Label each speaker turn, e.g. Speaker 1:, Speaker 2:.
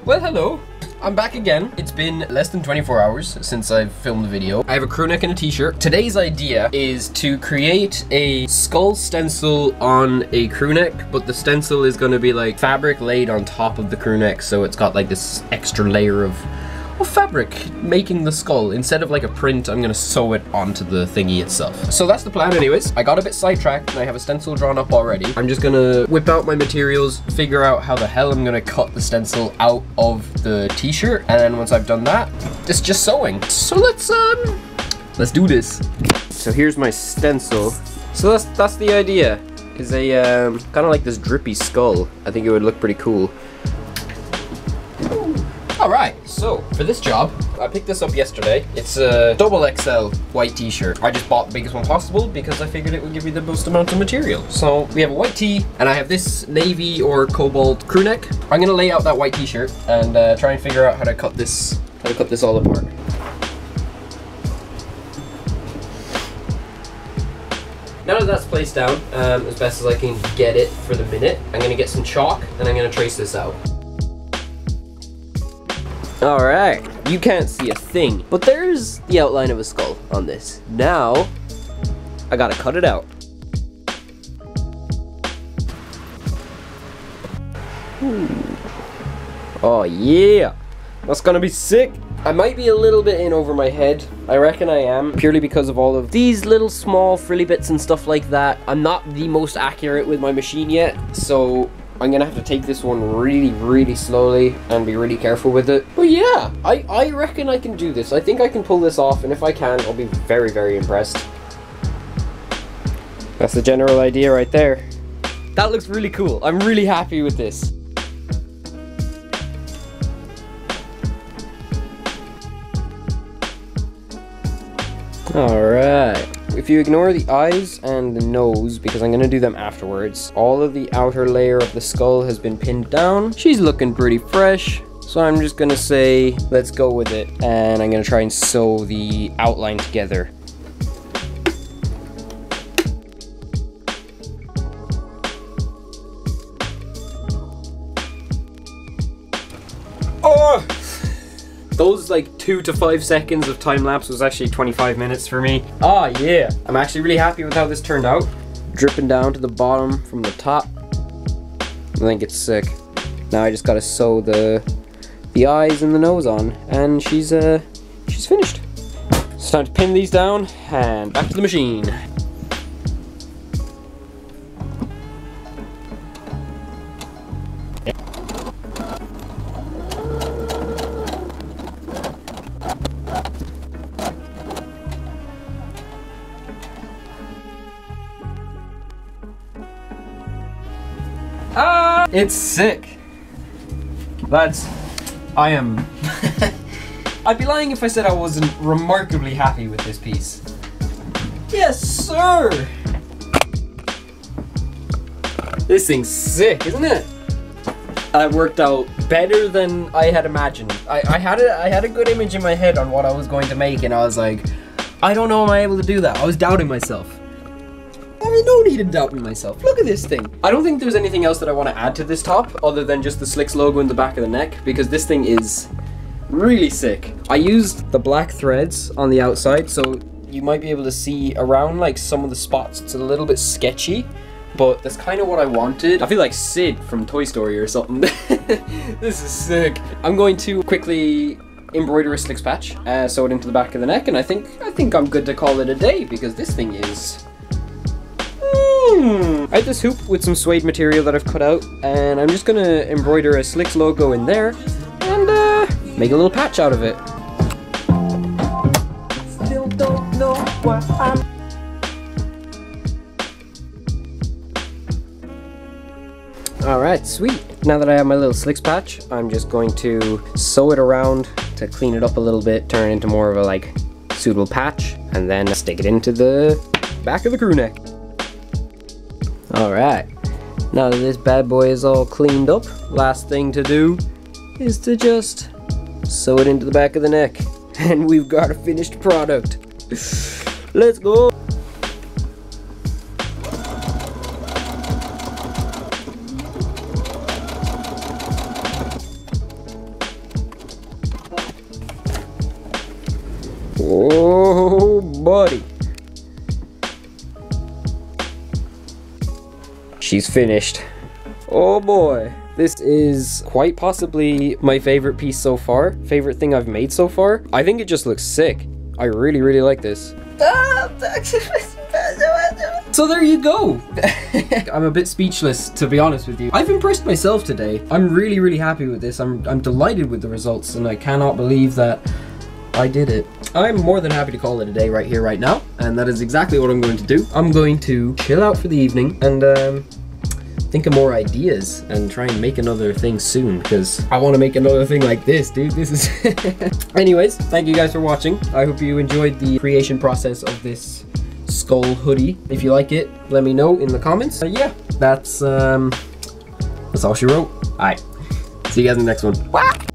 Speaker 1: Well, hello. I'm back again. It's been less than 24 hours since I've filmed the video. I have a crew neck and a t-shirt. Today's idea is to create a skull stencil on a crew neck, but the stencil is going to be like fabric laid on top of the crew neck, so it's got like this extra layer of fabric making the skull. Instead of like a print, I'm gonna sew it onto the thingy itself. So that's the plan anyways. I got a bit sidetracked and I have a stencil drawn up already. I'm just gonna whip out my materials, figure out how the hell I'm gonna cut the stencil out of the t-shirt, and then once I've done that, it's just sewing. So let's do this. So here's my stencil. So that's the idea. Is a kind of like this drippy skull. I think it would look pretty cool. Alright, so for this job, I picked this up yesterday. It's a double XL white t-shirt. I just bought the biggest one possible because I figured it would give me the most amount of material. So we have a white tee, and I have this navy or cobalt crew neck. I'm gonna lay out that white t-shirt and try and figure out how to cut this all apart. Now that that's placed down, as best as I can get it for the minute, I'm gonna get some chalk and I'm gonna trace this out. Alright, you can't see a thing, but there's the outline of a skull on this. Now, I gotta cut it out. Ooh. Oh yeah, that's gonna be sick. I might be a little bit in over my head. I reckon I am, purely because of all of these little small frilly bits and stuff like that. I'm not the most accurate with my machine yet, so I'm gonna have to take this one really slowly and be really careful with it. But yeah, I reckon I can do this. I think I can pull this off, and if I can, I'll be very impressed. That's the general idea right there. That looks really cool. I'm really happy with this. Alright. If you ignore the eyes and the nose, because I'm gonna do them afterwards, all of the outer layer of the skull has been pinned down. She's looking pretty fresh, so I'm just gonna say, let's go with it, and I'm gonna try and sew the outline together. Oh! Those like 2 to 5 seconds of time lapse was actually 25 minutes for me. Oh yeah. I'm actually really happy with how this turned out. Dripping down to the bottom from the top. I think it's sick. Now I just gotta sew the eyes and the nose on, and she's finished. It's time to pin these down and back to the machine. It's sick. Lads, I am... I'd be lying if I said I wasn't remarkably happy with this piece. Yes, sir! This thing's sick, isn't it? It worked out better than I had imagined. I had a good image in my head on what I was going to make, and I was like, I don't know, am I able to do that? I was doubting myself. I no need to doubt me myself. Look at this thing. I don't think there's anything else that I want to add to this top other than just the Slicks logo in the back of the neck, because this thing is really sick. I used the black threads on the outside, so you might be able to see around like some of the spots. It's a little bit sketchy, but that's kind of what I wanted. I feel like Sid from Toy Story or something. This is sick. I'm going to quickly embroider a Slicks patch, sew it into the back of the neck, and I think I'm good to call it a day, because this thing is... I have this hoop with some suede material that I've cut out, and I'm just gonna embroider a Slicks logo in there and make a little patch out of it. Still don't know what I'm... Alright, sweet. Now that I have my little Slicks patch, I'm just going to sew it around to clean it up a little bit, turn it into more of a like suitable patch, and then stick it into the back of the crew neck. Alright, now that this bad boy is all cleaned up, last thing to do is to just sew it into the back of the neck. And we've got a finished product. Let's go! buddy. She's finished. Oh boy. This is quite possibly my favorite piece so far. Favorite thing I've made so far. I think it just looks sick. I really, really like this. So there you go. I'm a bit speechless, to be honest with you. I've impressed myself today. I'm really, really happy with this. I'm delighted with the results, and I cannot believe that I did it. I'm more than happy to call it a day right here, right now, and that is exactly what I'm going to do. I'm going to chill out for the evening and think of more ideas and try and make another thing soon, because I want to make another thing like this, dude. This is anyways, thank you guys for watching. I hope you enjoyed the creation process of this skull hoodie. If you like it, let me know in the comments. Yeah, that's all she wrote. Alright, see you guys in the next one. Whack!